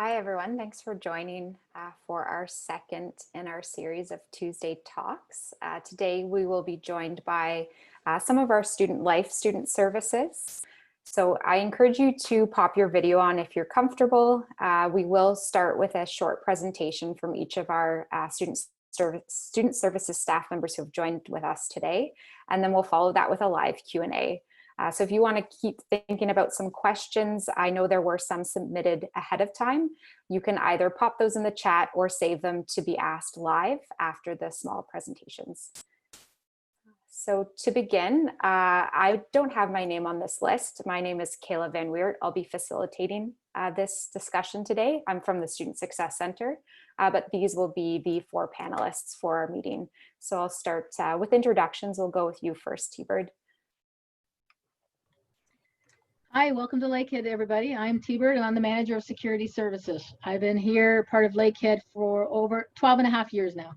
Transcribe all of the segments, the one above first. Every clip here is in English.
Hi, everyone. Thanks for joining for our second in our series of Tuesday Talks. Today, we will be joined by some of our student life student services. So I encourage you to pop your video on if you're comfortable. We will start with a short presentation from each of our student services staff members who have joined with us today, and then we'll follow that with a live Q&A. So if you want to keep thinking about some questions, I know there were some submitted ahead of time. You can either pop those in the chat or save them to be asked live after the small presentations. So to begin, I don't have my name on this list. My name is Kayla Van Weert. I'll be facilitating this discussion today. I'm from the Student Success Center, but these will be the four panelists for our meeting. So I'll start with introductions. We'll go with you first, T-Bird. Hi, welcome to Lakehead, everybody. I'm T-Bird and I'm the manager of security services. I've been here part of Lakehead for over 12 and a half years now.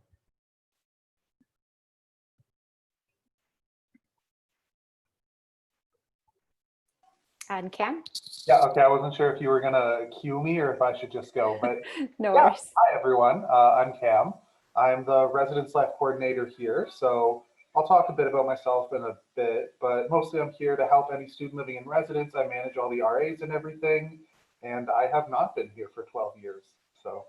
And Cam? Yeah, okay, I wasn't sure if you were gonna cue me or if I should just go, but No yeah. worries. Hi everyone, I'm Cam. I'm the Residence Life Coordinator here, so I'll talk a bit about myself in a bit, but mostly I'm here to help any student living in residence. I manage all the RAs and everything, and I have not been here for 12 years, so.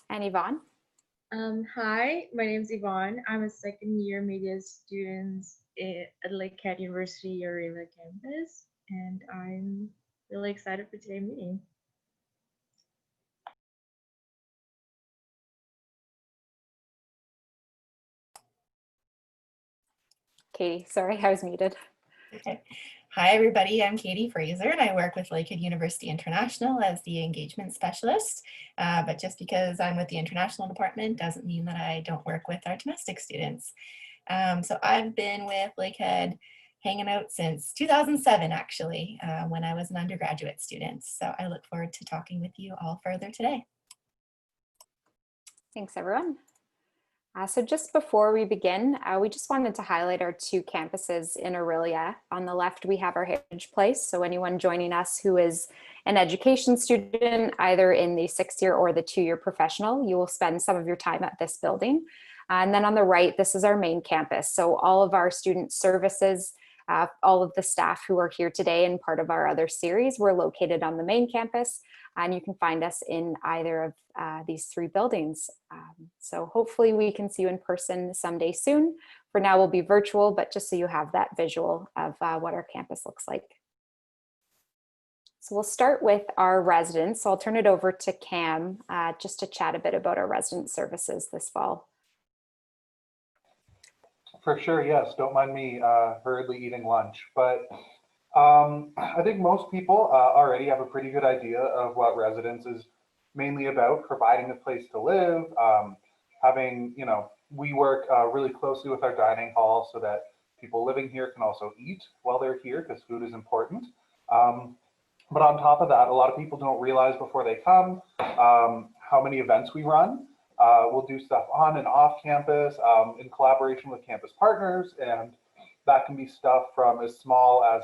And Yvonne? Hi, my name is Yvonne. I'm a second year media student at Lakehead University Orillia campus, and I'm really excited for today's meeting. Katie, sorry, I was muted. Okay. Hi, everybody. I'm Katie Fraser, and I work with Lakehead University International as the engagement specialist. But just because I'm with the international department doesn't mean that I don't work with our domestic students. So I've been with Lakehead hanging out since 2007, actually, when I was an undergraduate student. So I look forward to talking with you all further today. Thanks, everyone. So just before we begin, we just wanted to highlight our two campuses in Orillia. On the left, we have our Heritage Place. So anyone joining us who is an education student, either in the 6th year or the 2-year professional, you will spend some of your time at this building. And then on the right, this is our main campus. So all of our student services, all of the staff who are here today and part of our other series, we're located on the main campus. And you can find us in either of these 3 buildings. So hopefully we can see you in person someday soon. For now, we'll be virtual, but just so you have that visual of what our campus looks like. So we'll start with our residents. So I'll turn it over to Cam just to chat a bit about our resident services this fall. For sure, yes, don't mind me hurriedly eating lunch, but I think most people already have a pretty good idea of what residence is mainly about: providing a place to live, having, we work really closely with our dining hall so that people living here can also eat while they're here, because food is important. But on top of that, a lot of people don't realize before they come how many events we run. We'll do stuff on and off campus in collaboration with campus partners, and that can be stuff from as small as,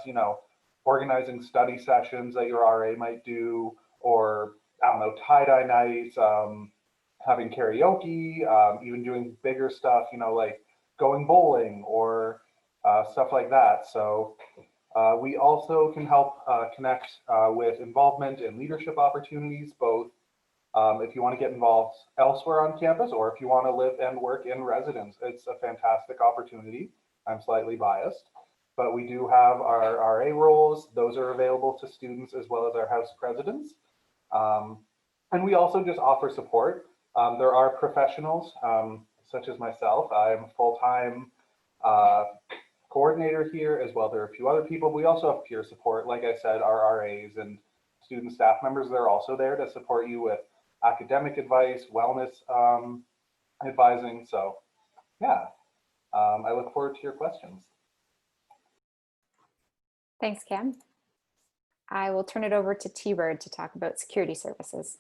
organizing study sessions that your RA might do, or, I don't know, tie-dye nights, having karaoke, even doing bigger stuff, like going bowling or stuff like that. So we also can help connect with involvement and leadership opportunities, both if you want to get involved elsewhere on campus or if you want to live and work in residence. It's a fantastic opportunity. I'm slightly biased, but we do have our RA roles. Those are available to students as well as our house presidents. And we also just offer support. There are professionals such as myself. I'm a full-time coordinator here as well. There are a few other people. We also have peer support. Like I said, our RAs and student staff members, they're also there to support you with academic advice, wellness advising. So yeah, I look forward to your questions. Thanks, Cam. I will turn it over to T-Bird to talk about security services.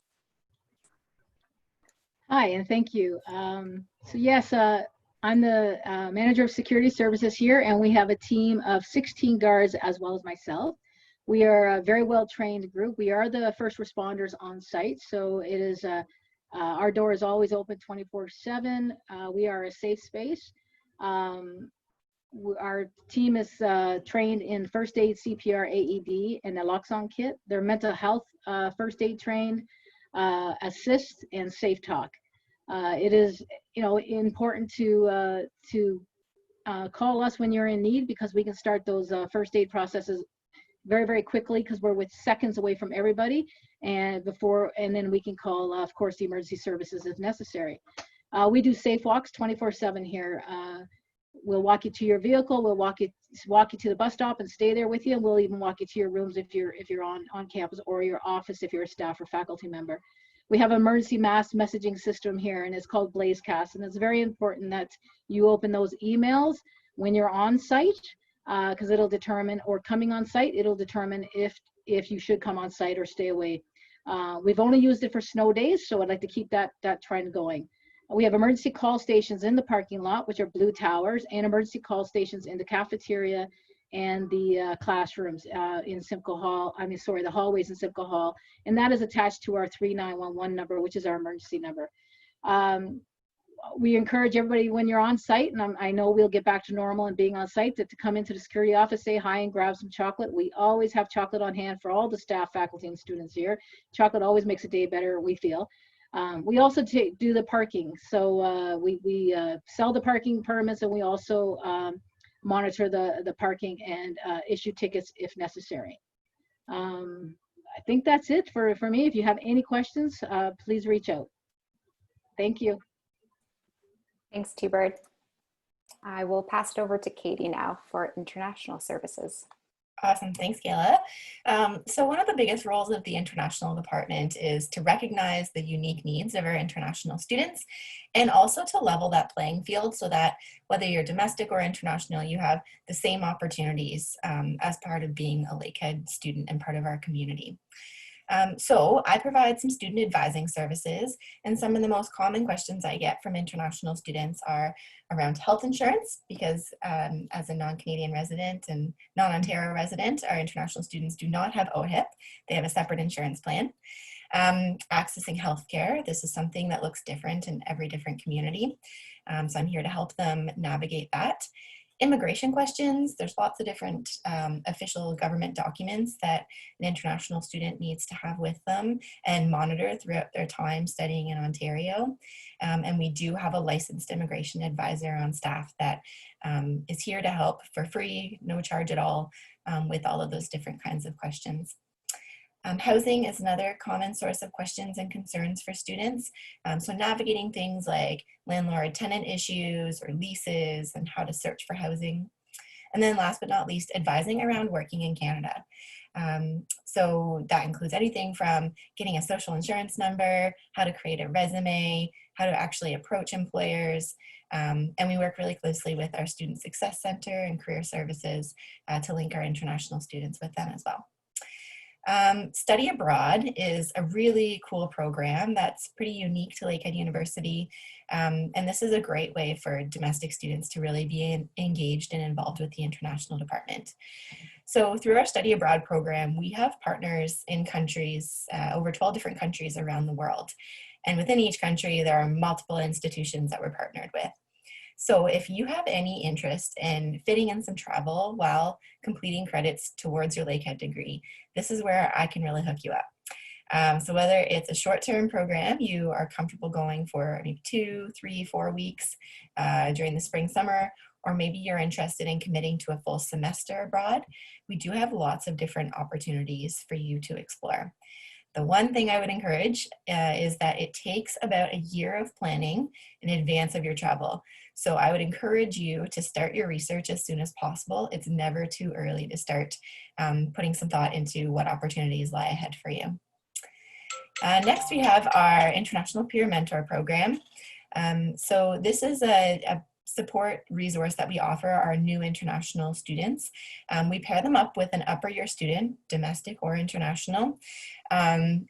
Hi, and thank you. So yes, I'm the manager of security services here, and we have a team of 16 guards as well as myself. We are a very well-trained group. We are the first responders on site, so it is our door is always open 24/7. We are a safe space. Our team is trained in first aid, CPR, AED, and naloxone kit. They're mental health first aid trained, assist, and safe talk. It is, important to call us when you're in need, because we can start those first aid processes very, very quickly, because we're with seconds away from everybody, and then we can call, of course, the emergency services if necessary. We do safe walks 24/7 here. We'll walk you to your vehicle. We'll walk you to the bus stop and stay there with you. We'll even walk you to your rooms if you're on campus, or your office if you're a staff or faculty member. We have an emergency mass messaging system here, and it's called BlazeCast, and it's very important that you open those emails when you're on site, because it'll determine, or coming on site, it'll determine if you should come on site or stay away. We've only used it for snow days, so I'd like to keep that trend going. We have emergency call stations in the parking lot, which are blue towers, and emergency call stations in the cafeteria and the classrooms in Simcoe Hall. The hallways in Simcoe Hall, and that is attached to our 3911 number, which is our emergency number. We encourage everybody, when you're on site, and I know we'll get back to normal and being on site, to come into the security office, say hi, and grab some chocolate. We always have chocolate on hand for all the staff, faculty, and students here. Chocolate always makes a day better, we feel. We also do the parking. So we sell the parking permits, and we also monitor the parking and issue tickets if necessary. I think that's it for me. If you have any questions, please reach out. Thank you. Thanks, T-Bird. I will pass it over to Katie now for international services. Awesome. Thanks, Kayla. So one of the biggest roles of the international department is to recognize the unique needs of our international students, and also to level that playing field so that whether you're domestic or international, you have the same opportunities as part of being a Lakehead student and part of our community. So I provide some student advising services, and some of the most common questions I get from international students are around health insurance, because as a non-Canadian resident and non-Ontario resident, our international students do not have OHIP. They have a separate insurance plan. Accessing healthcare, this is something that looks different in every different community. So I'm here to help them navigate that. Immigration questions, there's lots of different official government documents that an international student needs to have with them and monitor throughout their time studying in Ontario. And we do have a licensed immigration advisor on staff that is here to help for free, no charge at all, with all of those different kinds of questions. Housing is another common source of questions and concerns for students. So navigating things like landlord-tenant issues or leases and how to search for housing. And then last but not least, advising around working in Canada. So that includes anything from getting a social insurance number, how to create a resume, how to actually approach employers. And we work really closely with our Student Success Center and Career Services to link our international students with them as well. Study abroad is a really cool program that's pretty unique to Lakehead University. And this is a great way for domestic students to really be engaged and involved with the international department. So through our study abroad program, we have partners in countries, over 12 different countries around the world. And within each country, there are multiple institutions that we're partnered with. So if you have any interest in fitting in some travel while completing credits towards your Lakehead degree, this is where I can really hook you up. So whether it's a short-term program, you are comfortable going for maybe 2, 3, 4 weeks during the spring, summer, or maybe you're interested in committing to a full semester abroad, we do have lots of different opportunities for you to explore. The one thing I would encourage is that it takes about a year of planning in advance of your travel. So I would encourage you to start your research as soon as possible. It's never too early to start putting some thought into what opportunities lie ahead for you. Next, we have our International Peer Mentor Program. So this is a support resource that we offer our new international students. We pair them up with an upper year student, domestic or international. And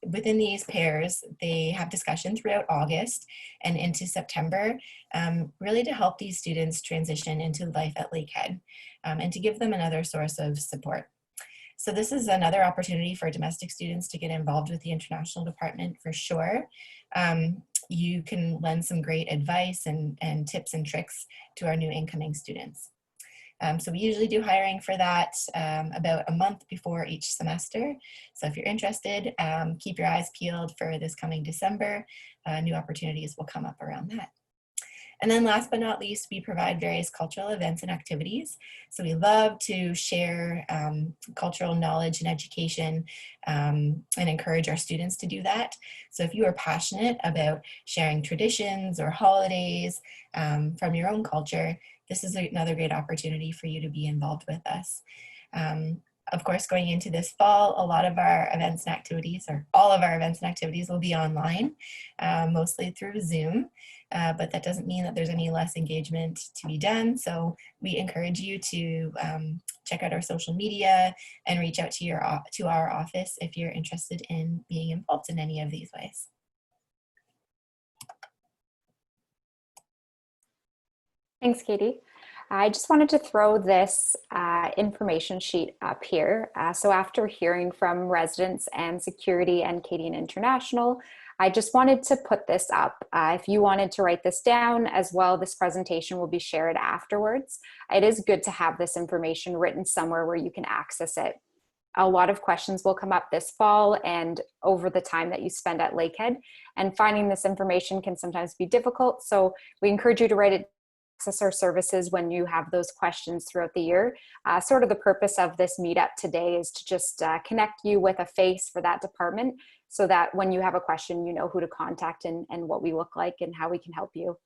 within these pairs, they have discussion throughout August and into September, really to help these students transition into life at Lakehead, and to give them another source of support. So this is another opportunity for domestic students to get involved with the international department for sure. You can lend some great advice and tips and tricks to our new incoming students. So we usually do hiring for that about a month before each semester. So if you're interested, keep your eyes peeled for this coming December. New opportunities will come up around that. And then last but not least, we provide various cultural events and activities. So we love to share cultural knowledge and education and encourage our students to do that. So if you are passionate about sharing traditions or holidays from your own culture, this is another great opportunity for you to be involved with us. Of course, going into this fall, a lot of our events and activities, or all of our events and activities, will be online, mostly through Zoom. But that doesn't mean that there's any less engagement to be done. So we encourage you to check out our social media and reach out to our office if you're interested in being involved in any of these ways. Thanks, Katie. I just wanted to throw this information sheet up here. So after hearing from residents and security and Canadian International, I just wanted to put this up. If you wanted to write this down as well, this presentation will be shared afterwards. It is good to have this information written somewhere where you can access it. A lot of questions will come up this fall and over the time that you spend at Lakehead, and finding this information can sometimes be difficult. So we encourage you to write it, access our services when you have those questions throughout the year. Sort of the purpose of this meetup today is to just connect you with a face for that department, so that when you have a question, you know who to contact and what we look like and how we can help you.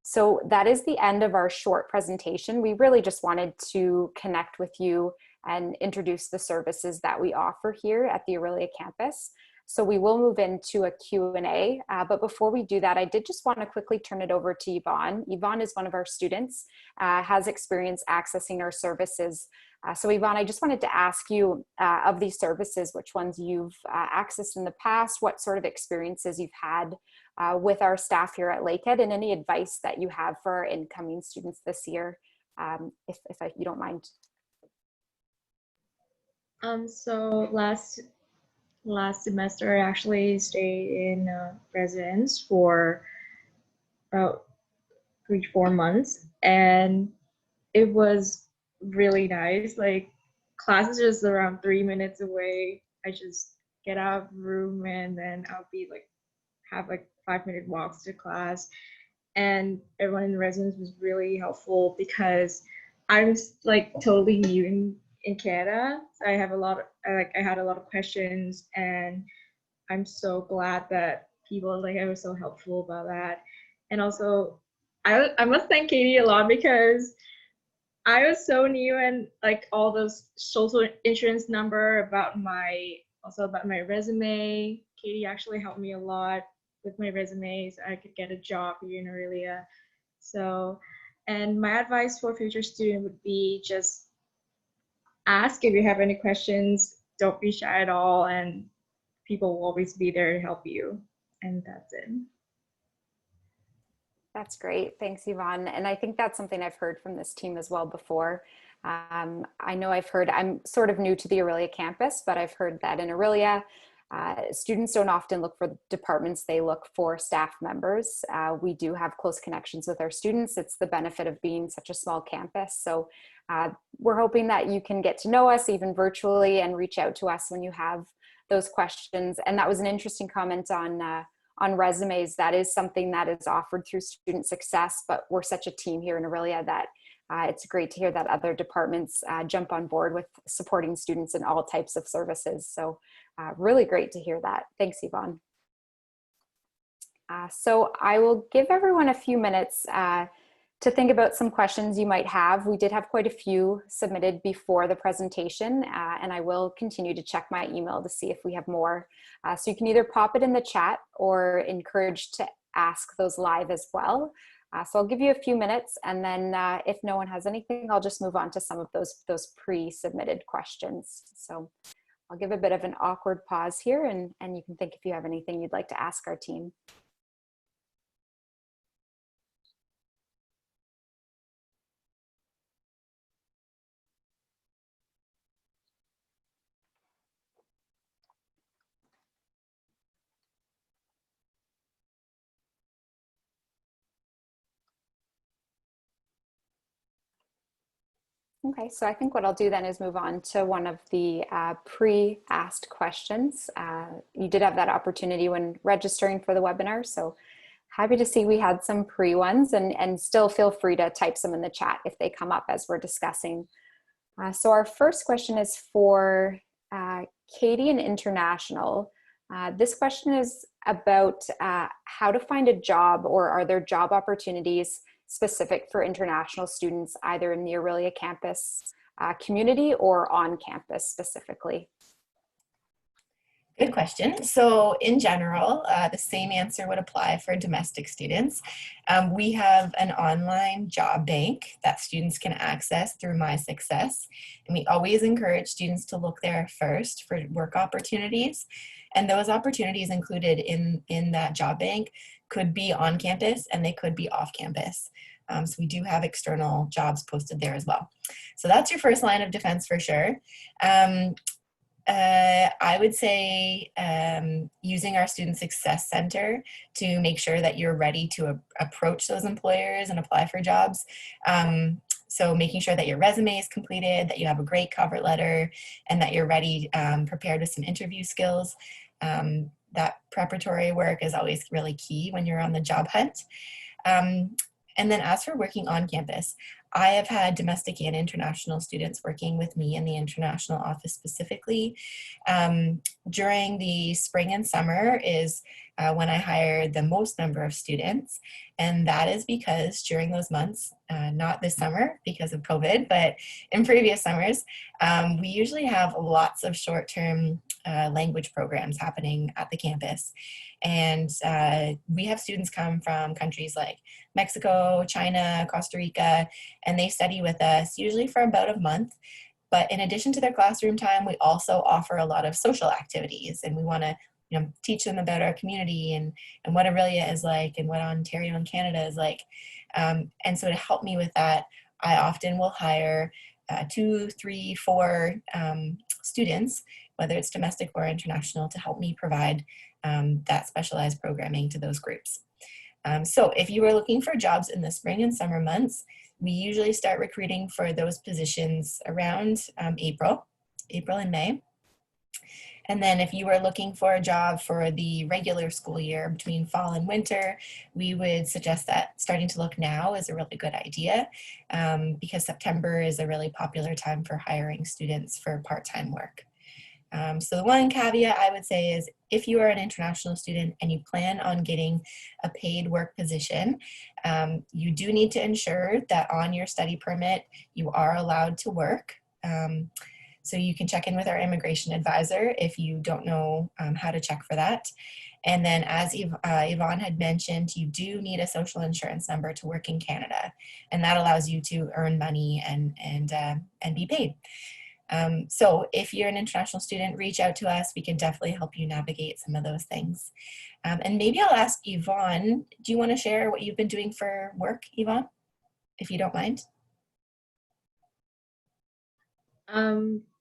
So that is the end of our short presentation. We really just wanted to connect with you and introduce the services that we offer here at the Orillia campus. So we will move into a Q&A, but before we do that, I did just want to quickly turn it over to Yvonne. Yvonne is one of our students, has experience accessing our services. So Yvonne, I just wanted to ask you, of these services, which ones you've accessed in the past, what sort of experiences you've had with our staff here at Lakehead, and any advice that you have for our incoming students this year, if you don't mind. So last semester, I actually stayed in residence for about 3-4 months, and it was really nice. Like, class is just around 3 minutes away. I just get out of the room and then I'll be like, have like 5-minute walks to class. And everyone in residence was really helpful because I'm like totally new in Canada. So I had a lot of questions, and I'm so glad that people like I was so helpful about that. And also I must thank Katie a lot, because I was so new, and like all those social insurance number about my resume. Katie actually helped me a lot with my resume so I could get a job here in Orillia. So, and my advice for future student would be just ask if you have any questions. Don't be shy at all, and people will always be there to help you. And that's it. That's great. Thanks, Yvonne. And I think that's something I've heard from this team as well before. I know I'm sort of new to the Orillia campus, but I've heard that in Orillia, students don't often look for departments, they look for staff members. We do have close connections with our students. It's the benefit of being such a small campus. So we're hoping that you can get to know us even virtually and reach out to us when you have those questions. And that was an interesting comment on resumes. That is something that is offered through Student Success, but we're such a team here in Orillia that it's great to hear that other departments jump on board with supporting students in all types of services. So really great to hear that. Thanks, Yvonne. So I will give everyone a few minutes to think about some questions you might have. We did have quite a few submitted before the presentation, and I will continue to check my email to see if we have more. So you can either pop it in the chat or encourage to ask those live as well. So I'll give you a few minutes, and then if no one has anything, I'll just move on to some of those pre-submitted questions. So I'll give a bit of an awkward pause here, and you can think if you have anything you'd like to ask our team. Okay, so I think what I'll do then is move on to one of the pre-asked questions. You did have that opportunity when registering for the webinar, so happy to see we had some pre ones, and still feel free to type some in the chat if they come up as we're discussing. So our first question is for Katie in International. This question is about how to find a job, or are there job opportunities specific for international students, either in the Orillia campus community or on campus specifically? Good question. So in general, the same answer would apply for domestic students. We have an online job bank that students can access through My Success. And we always encourage students to look there first for work opportunities. And those opportunities included in that job bank could be on campus, and they could be off campus. So we do have external jobs posted there as well. So that's your first line of defense for sure. I would say using our Student Success Center to make sure that you're ready to approach those employers and apply for jobs. So making sure that your resume is completed, that you have a great cover letter, and that you're ready, prepared with some interview skills. That preparatory work is always really key when you're on the job hunt. And then as for working on campus, I have had domestic and international students working with me in the international office specifically. During the spring and summer is when I hire the most number of students. And that is because during those months, not this summer because of COVID, but in previous summers, we usually have lots of short-term language programs happening at the campus. And we have students come from countries like Mexico, China, Costa Rica, and they study with us usually for about a month. But in addition to their classroom time, we also offer a lot of social activities, and we want to teach them about our community and what Orillia is like and what Ontario and Canada is like. And so to help me with that, I often will hire 2, 3, 4 students, whether it's domestic or international, to help me provide that specialized programming to those groups. So if you are looking for jobs in the spring and summer months, we usually start recruiting for those positions around April and May. And then if you are looking for a job for the regular school year between fall and winter, we would suggest that starting to look now is a really good idea because September is a really popular time for hiring students for part-time work. So the one caveat I would say is if you are an international student and you plan on getting a paid work position, you do need to ensure that on your study permit, you are allowed to work. So you can check in with our immigration advisor if you don't know how to check for that. And then as Yvonne had mentioned, you do need a social insurance number to work in Canada. And that allows you to earn money and be paid. So if you're an international student, reach out to us. We can definitely help you navigate some of those things. And maybe I'll ask Yvonne, do you want to share what you've been doing for work, Yvonne, if you don't mind?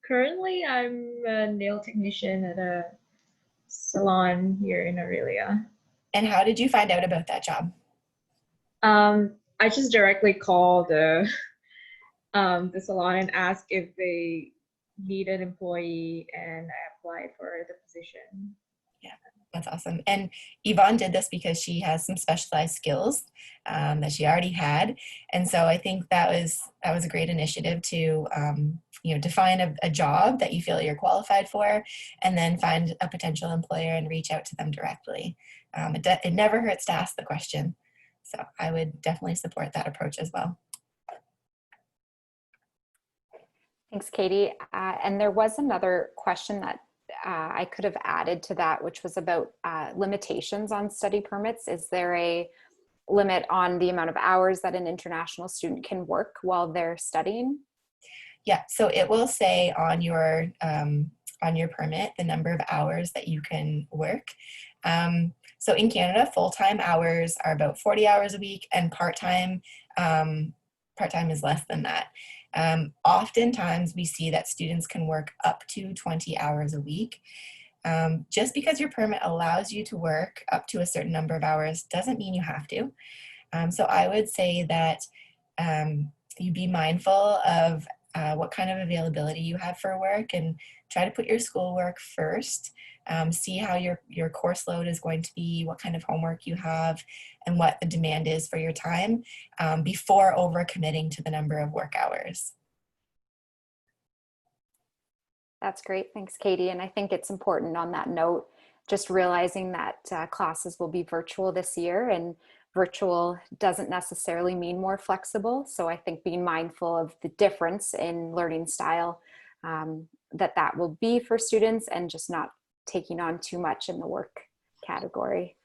Currently, I'm a nail technician at a salon here in Orillia. And how did you find out about that job? I just directly called the salon and asked if they need an employee, and I applied for the position. Yeah, that's awesome. And Yvonne did this because she has some specialized skills that she already had. And so I think that was a great initiative to define a job that you feel you're qualified for, and then find a potential employer and reach out to them directly. It never hurts to ask the question. So I would definitely support that approach as well. Thanks, Katie. And there was another question that I could have added to that, which was about limitations on study permits. Is there a limit on the amount of hours that an international student can work while they're studying? Yeah, so it will say on your permit the number of hours that you can work. So in Canada, full-time hours are about 40 hours a week, and part-time is less than that. Oftentimes we see that students can work up to 20 hours a week. Just because your permit allows you to work up to a certain number of hours doesn't mean you have to. So I would say that you be mindful of what kind of availability you have for work, and try to put your schoolwork first. See how your course load is going to be, what kind of homework you have, and what the demand is for your time before overcommitting to the number of work hours. That's great. Thanks, Katie. And I think it's important on that note, just realizing that classes will be virtual this year, and virtual doesn't necessarily mean more flexible. So I think being mindful of the difference in learning style that will be for students, and just not taking on too much in the work category.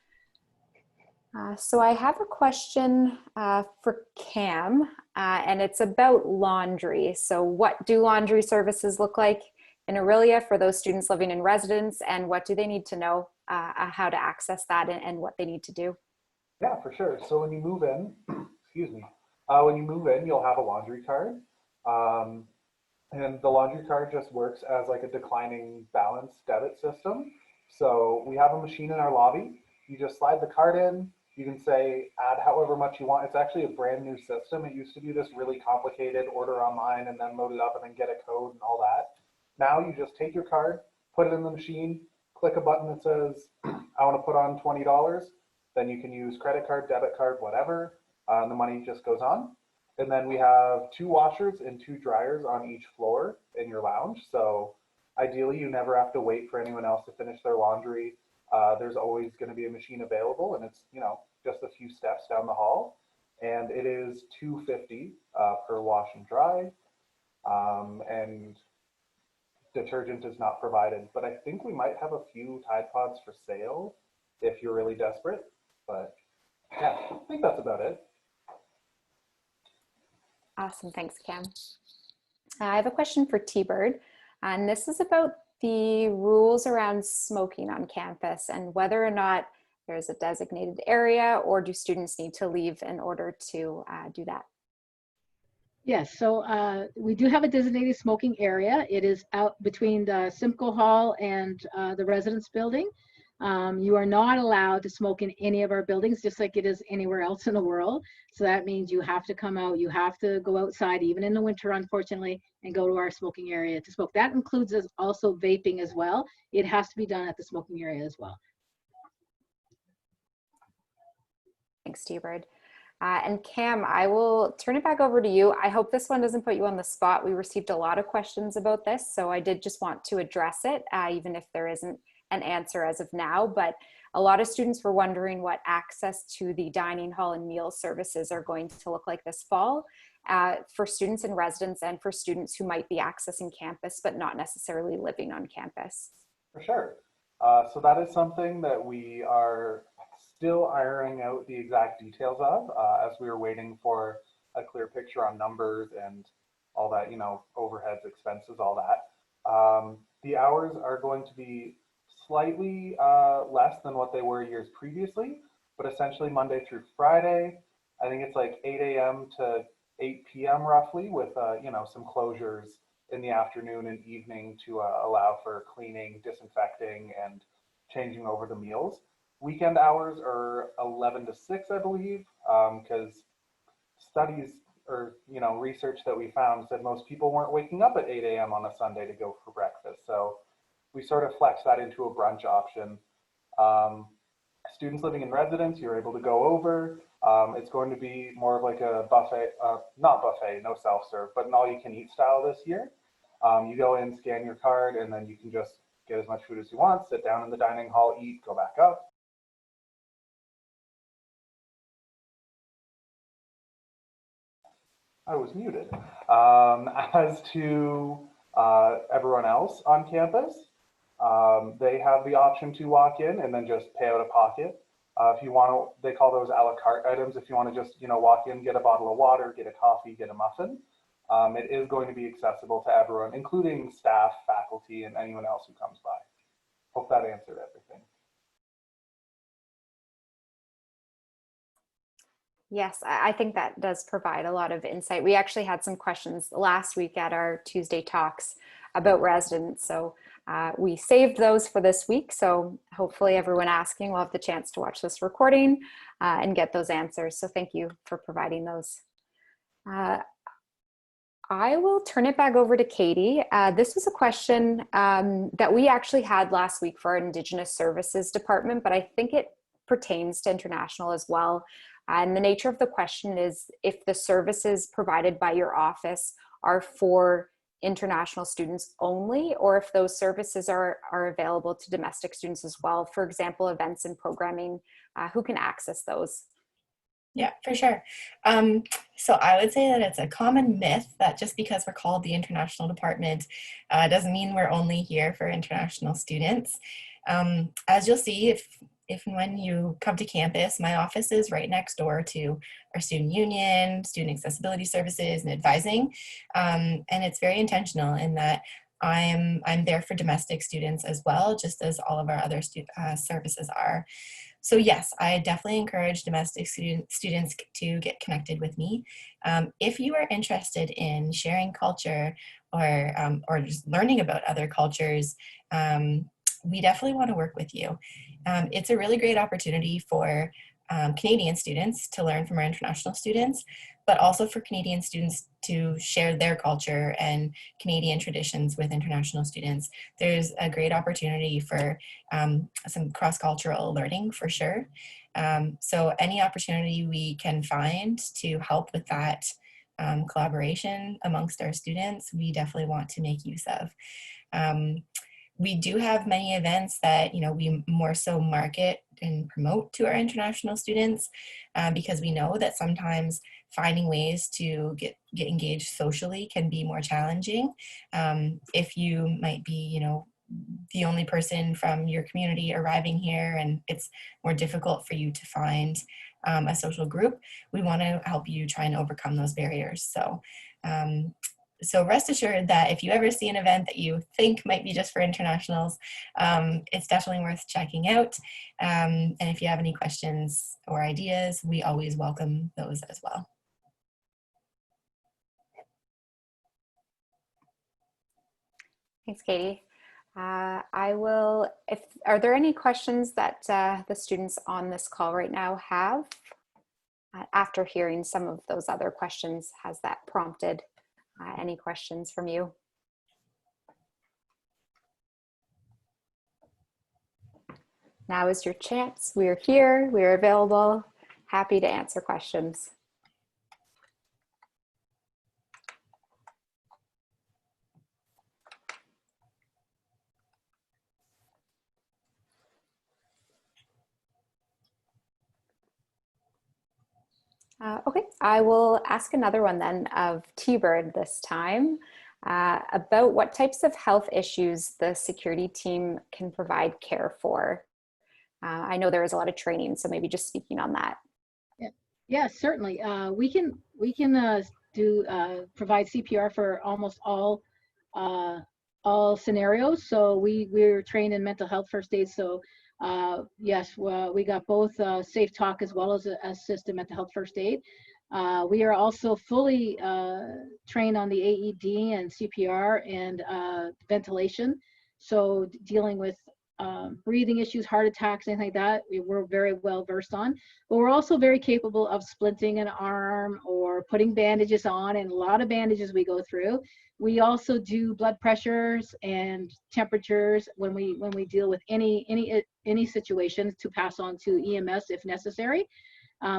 So I have a question for Cam, and it's about laundry. So what do laundry services look like in Orillia for those students living in residence, and what do they need to know how to access that, and what they need to do? Yeah, for sure. So when you move in, excuse me, when you move in, you'll have a laundry card. And the laundry card just works as like a declining balance debit system. So we have a machine in our lobby. You just slide the card in. You can say add however much you want. It's actually a brand new system. It used to be this really complicated order online and then load it up and then get a code and all that. Now you just take your card, put it in the machine, click a button that says, I want to put on $20. Then you can use credit card, debit card, whatever. And the money just goes on. And then we have 2 washers and 2 dryers on each floor in your lounge. So ideally, you never have to wait for anyone else to finish their laundry. There's always going to be a machine available, and it's, you know, just a few steps down the hall. And it is $2.50 per wash and dry. And detergent is not provided, but I think we might have a few Tide Pods for sale if you're really desperate. But yeah, I think that's about it. Awesome. Thanks, Cam. I have a question for T-Bird, and this is about the rules around smoking on campus, and whether or not there's a designated area, or do students need to leave in order to do that? Yes, so we do have a designated smoking area. It is out between the Simcoe Hall and the residence building. You are not allowed to smoke in any of our buildings, just like it is anywhere else in the world. So that means you have to come out, you have to go outside, even in the winter, unfortunately, and go to our smoking area to smoke. That includes also vaping as well. It has to be done at the smoking area as well. Thanks, T-Bird. And Cam, I will turn it back over to you. I hope this one doesn't put you on the spot. We received a lot of questions about this, so I did just want to address it, even if there isn't an answer as of now. But a lot of students were wondering what access to the dining hall and meal services are going to look like this fall for students in residence, and for students who might be accessing campus but not necessarily living on campus. For sure. So that is something that we are still ironing out the exact details of, as we are waiting for a clear picture on numbers and all that, you know, overheads, expenses, all that. The hours are going to be slightly less than what they were years previously, but essentially Monday through Friday. I think it's like 8 a.m. to 8 p.m. roughly, with you know, some closures in the afternoon and evening to allow for cleaning, disinfecting, and changing over the meals. Weekend hours are 11 to 6, I believe, because studies or, you know, research that we found said most people weren't waking up at 8 a.m. on a Sunday to go for breakfast. So we sort of flex that into a brunch option. Students living in residence, you're able to go over. It's going to be more of like a buffet, not buffet, no self-serve, but an all-you-can-eat style this year. You go in, scan your card, and then you can just get as much food as you want, sit down in the dining hall, eat, go back up. I was muted. As to everyone else on campus, they have the option to walk in and then just pay out of pocket. If you want to, they call those a la carte items. If you want to just, walk in, get a bottle of water, get a coffee, get a muffin, it is going to be accessible to everyone, including staff, faculty, and anyone else who comes by. Hope that answered everything. Yes, I think that does provide a lot of insight. We actually had some questions last week at our Tuesday talks about residents. So we saved those for this week. So hopefully everyone asking will have the chance to watch this recording and get those answers. So thank you for providing those. I will turn it back over to Katie. This was a question that we actually had last week for our Indigenous Services Department, but I think it pertains to international as well. And the nature of the question is if the services provided by your office are for international students only, or if those services are available to domestic students as well. For example, events and programming, who can access those? Yeah, for sure. So I would say that it's a common myth that just because we're called the International Department doesn't mean we're only here for international students. As you'll see, if and when you come to campus, my office is right next door to our student union, student accessibility services, and advising. And it's very intentional in that I'm there for domestic students as well, just as all of our other services are. So yes, I definitely encourage domestic students to get connected with me. If you are interested in sharing culture or just learning about other cultures, we definitely want to work with you. It's a really great opportunity for Canadian students to learn from our international students, but also for Canadian students to share their culture and Canadian traditions with international students. There's a great opportunity for some cross-cultural learning for sure. So any opportunity we can find to help with that collaboration amongst our students, we definitely want to make use of. We do have many events that we more so market and promote to our international students because we know that sometimes finding ways to get engaged socially can be more challenging. If you might be, the only person from your community arriving here and it's more difficult for you to find a social group, we want to help you try and overcome those barriers. So rest assured that if you ever see an event that you think might be just for internationals, it's definitely worth checking out. And if you have any questions or ideas, we always welcome those as well. Thanks, Katie. Are there any questions that the students on this call right now have? After hearing some of those other questions, has that prompted any questions from you? Now is your chance. We're here, we're available, happy to answer questions. Okay, I will ask another one then of T-Bird this time about what types of health issues the security team can provide care for. I know there is a lot of training, so maybe just speaking on that. Yeah, certainly. We can provide CPR for almost all scenarios. So we're trained in mental health first aid. So yes, we got both safe talk as well as assisted mental health first aid. We are also fully trained on the AED and CPR and ventilation. So dealing with breathing issues, heart attacks, anything like that, we're very well versed on. But we're also very capable of splinting an arm or putting bandages on, and a lot of bandages we go through. We also do blood pressures and temperatures when we deal with any situations to pass on to EMS if necessary.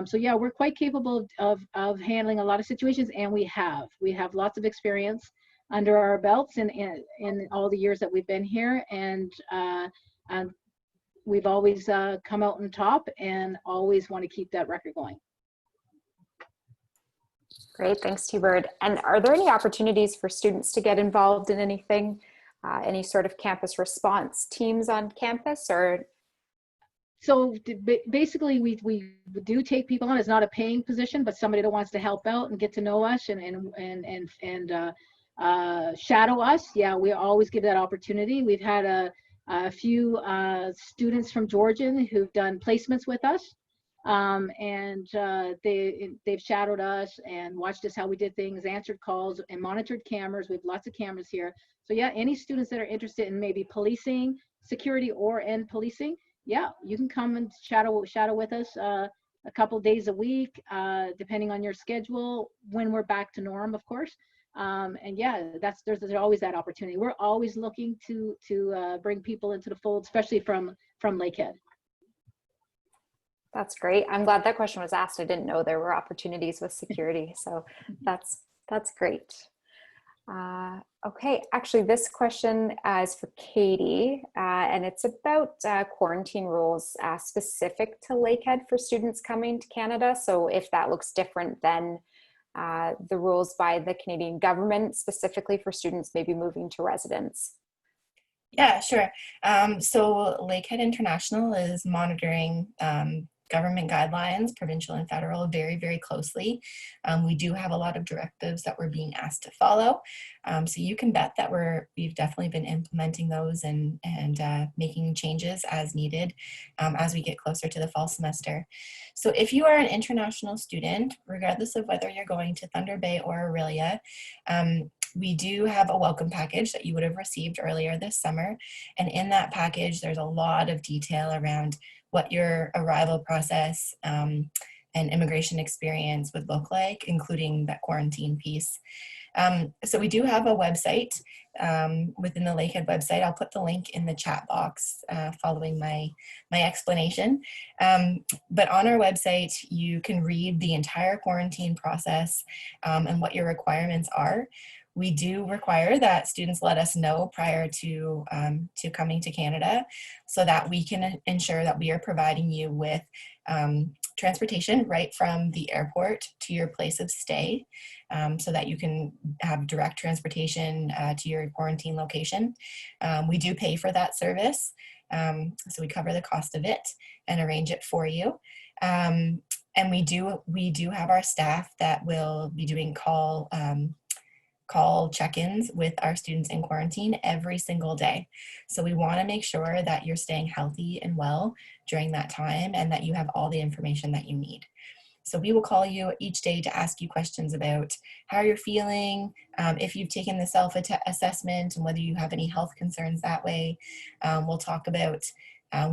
So yeah, we're quite capable of handling a lot of situations, and we have lots of experience under our belts in all the years that we've been here, and we've always come out on top and always want to keep that record going. Great, thanks, T-Bird. And are there any opportunities for students to get involved in anything, any sort of campus response teams on campus, or? So basically, we do take people on. It's not a paying position, but somebody that wants to help out and get to know us and shadow us. Yeah, we always give that opportunity. We've had a few students from Georgian who've done placements with us, they've shadowed us and watched us how we did things, answered calls, and monitored cameras. We have lots of cameras here. So yeah, any students that are interested in maybe policing, security, or in policing, yeah, you can come and shadow with us a couple days a week, depending on your schedule, when we're back to norm, of course. And yeah, there's always that opportunity. We're always looking to bring people into the fold, especially from Lakehead. That's great. I'm glad that question was asked. I didn't know there were opportunities with security, so that's great. Okay, actually, this question is for Katie, and it's about quarantine rules specific to Lakehead for students coming to Canada. So if that looks different than the rules by the Canadian government, specifically for students maybe moving to residence. Yeah, sure. So Lakehead International is monitoring government guidelines, provincial and federal, very, very closely. We do have a lot of directives that we're being asked to follow. So you can bet that we've definitely been implementing those and making changes as needed as we get closer to the fall semester. So if you are an international student, regardless of whether you're going to Thunder Bay or Orillia, we do have a welcome package that you would have received earlier this summer. And in that package, there's a lot of detail around what your arrival process and immigration experience would look like, including that quarantine piece. So we do have a website within the Lakehead website. I'll put the link in the chat box following my explanation. But on our website, you can read the entire quarantine process and what your requirements are. We do require that students let us know prior to coming to Canada so that we can ensure that we are providing you with transportation right from the airport to your place of stay so that you can have direct transportation to your quarantine location. We do pay for that service, so we cover the cost of it and arrange it for you. And we do have our staff that will be doing call check-ins with our students in quarantine every single day. So we want to make sure that you're staying healthy and well during that time and that you have all the information that you need. So we will call you each day to ask you questions about how you're feeling, if you've taken the self-assessment and whether you have any health concerns that way. We'll talk about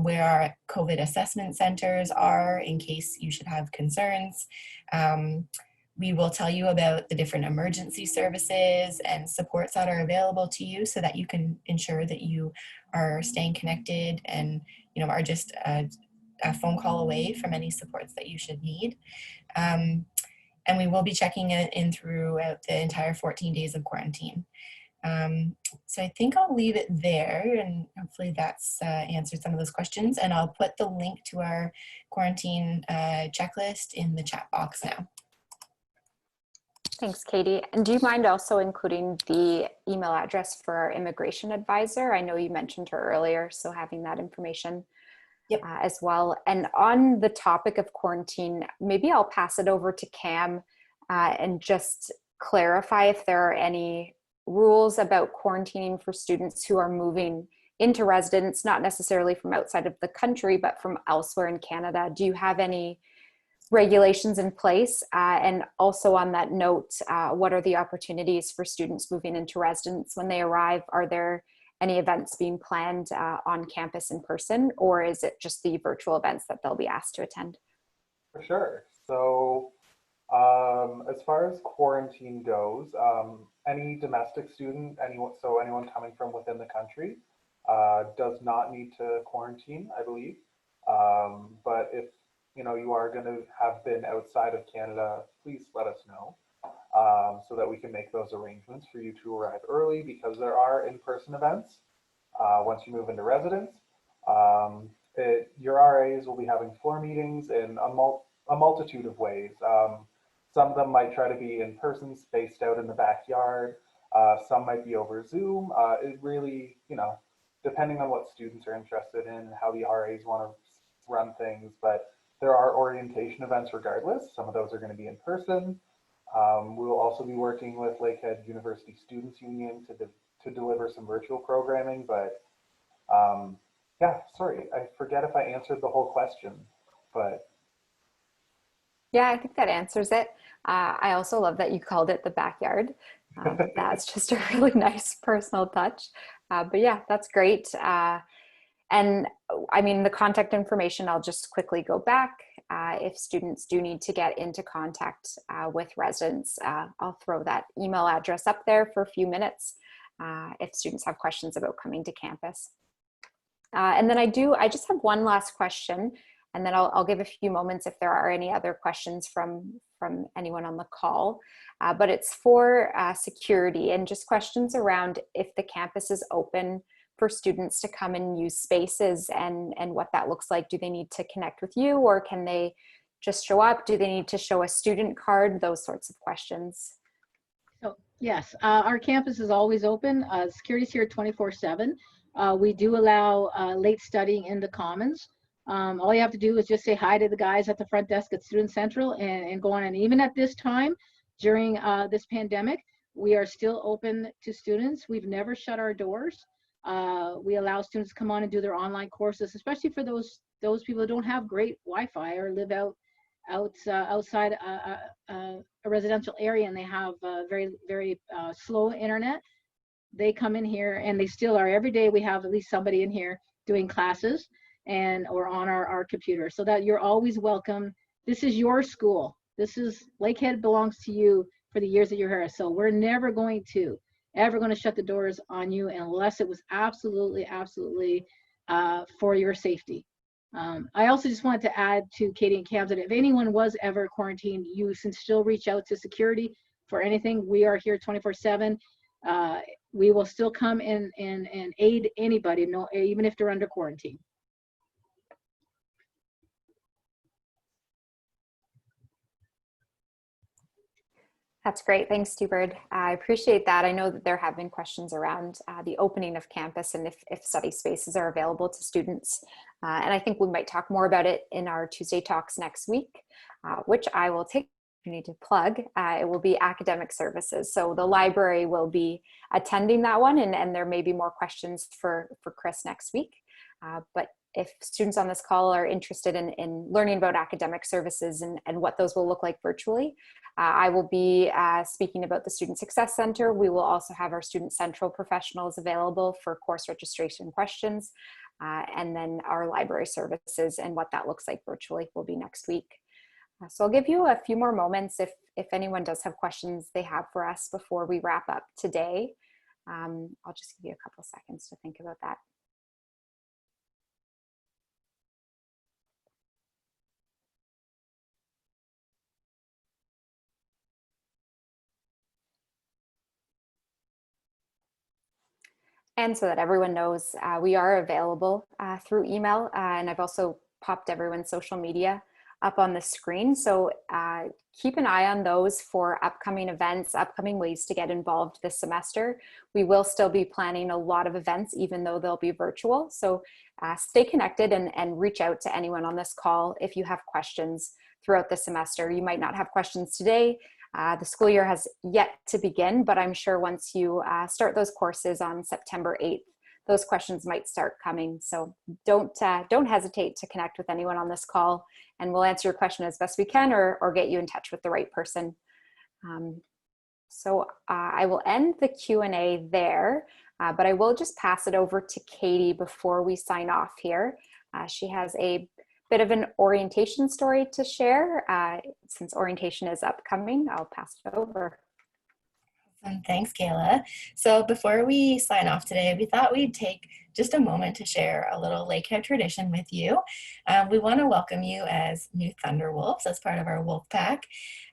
where our COVID assessment centers are in case you should have concerns. We will tell you about the different emergency services and supports that are available to you so that you can ensure that you are staying connected and are just a phone call away from any supports that you should need. And we will be checking in throughout the entire 14 days of quarantine. So I think I'll leave it there and hopefully that's answered some of those questions, and I'll put the link to our quarantine checklist in the chat box now. Thanks, Katie. And do you mind also including the email address for our immigration advisor? I know you mentioned her earlier, so having that information as well. And on the topic of quarantine, maybe I'll pass it over to Cam and just clarify if there are any rules about quarantining for students who are moving into residence, not necessarily from outside of the country, but from elsewhere in Canada. Do you have any regulations in place? And also on that note, what are the opportunities for students moving into residence when they arrive? Are there any events being planned on campus in person, or is it just the virtual events that they'll be asked to attend? For sure. So as far as quarantine goes, any domestic student, anyone coming from within the country does not need to quarantine, I believe. But if you are going to have been outside of Canada, please let us know so that we can make those arrangements for you to arrive early, because there are in-person events once you move into residence. Your RAs will be having floor meetings in a multitude of ways. Some of them might try to be in person, spaced out in the backyard. Some might be over Zoom. It really, depending on what students are interested in and how the RAs want to run things, but there are orientation events regardless. Some of those are going to be in person. We will also be working with Lakehead University Students Union to deliver some virtual programming, but yeah, sorry, I forget if I answered the whole question, but. Yeah, I think that answers it. I also love that you called it the backyard. That's just a really nice personal touch. But yeah, that's great. And I mean, the contact information, I'll just quickly go back. If students do need to get into contact with residents, I'll throw that email address up there for a few minutes if students have questions about coming to campus. And then I just have one last question, and then I'll give a few moments if there are any other questions from anyone on the call. But it's for security and just questions around if the campus is open for students to come and use spaces and what that looks like. Do they need to connect with you, or can they just show up? Do they need to show a student card? Those sorts of questions. So yes, our campus is always open. Security's here 24/7. We do allow late studying in the commons. All you have to do is just say hi to the guys at the front desk at Student Central and go on. And even at this time, during this pandemic, we are still open to students. We've never shut our doors. We allow students to come on and do their online courses, especially for those people who don't have great Wi-Fi or live outside a residential area and they have very slow internet. They come in here, and they still are. Every day we have at least somebody in here doing classes or on our computer, so that you're always welcome. This is your school. Lakehead belongs to you for the years that you're here. So we're never going to shut the doors on you unless it was absolutely for your safety. I also just wanted to add to Katie and Cam that if anyone was ever quarantined, you can still reach out to security for anything. We are here 24/7. We will still come and aid anybody, even if they're under quarantine. That's great. Thanks, Steward. I appreciate that. I know that there have been questions around the opening of campus and if study spaces are available to students. And I think we might talk more about it in our Tuesday talks next week, which I will take the opportunity to plug. It will be academic services. So the library will be attending that one, and there may be more questions for Chris next week. But if students on this call are interested in learning about academic services and what those will look like virtually, I will be speaking about the Student Success Center. We will also have our Student Central professionals available for course registration questions. And then our library services and what that looks like virtually will be next week. So I'll give you a few more moments if anyone does have questions they have for us before we wrap up today. I'll just give you a couple seconds to think about that. And so that everyone knows, we are available through email, and I've also popped everyone's social media up on the screen. So keep an eye on those for upcoming events, upcoming ways to get involved this semester. We will still be planning a lot of events, even though they'll be virtual. So stay connected and reach out to anyone on this call if you have questions throughout the semester. You might not have questions today. The school year has yet to begin, but I'm sure once you start those courses on September 8th, those questions might start coming. So don't hesitate to connect with anyone on this call, and we'll answer your question as best we can or get you in touch with the right person. So I will end the Q&A there, but I will just pass it over to Katie before we sign off here. She has a bit of an orientation story to share. Since orientation is upcoming, I'll pass it over. Thanks, Kayla. So before we sign off today, we thought we'd take just a moment to share a little Lakehead tradition with you. We want to welcome you as new Thunderwolves as part of our wolf pack.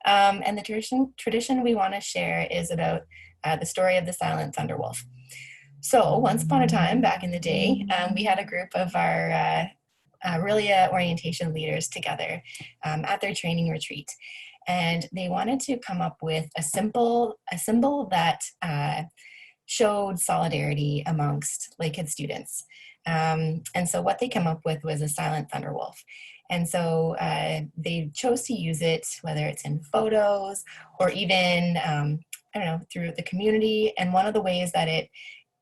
And the tradition we want to share is about the story of the silent Thunderwolf. So once upon a time, back in the day, we had a group of our Orillia orientation leaders together at their training retreat. And they wanted to come up with a symbol that showed solidarity amongst Lakehead students. And so what they came up with was a silent thunder wolf. And so they chose to use it, whether it's in photos or even, I don't know, through the community. And one of the ways that it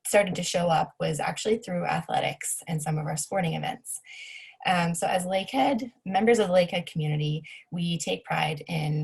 started to show up was actually through athletics and some of our sporting events. So as Lakehead, members of the Lakehead community, we take pride in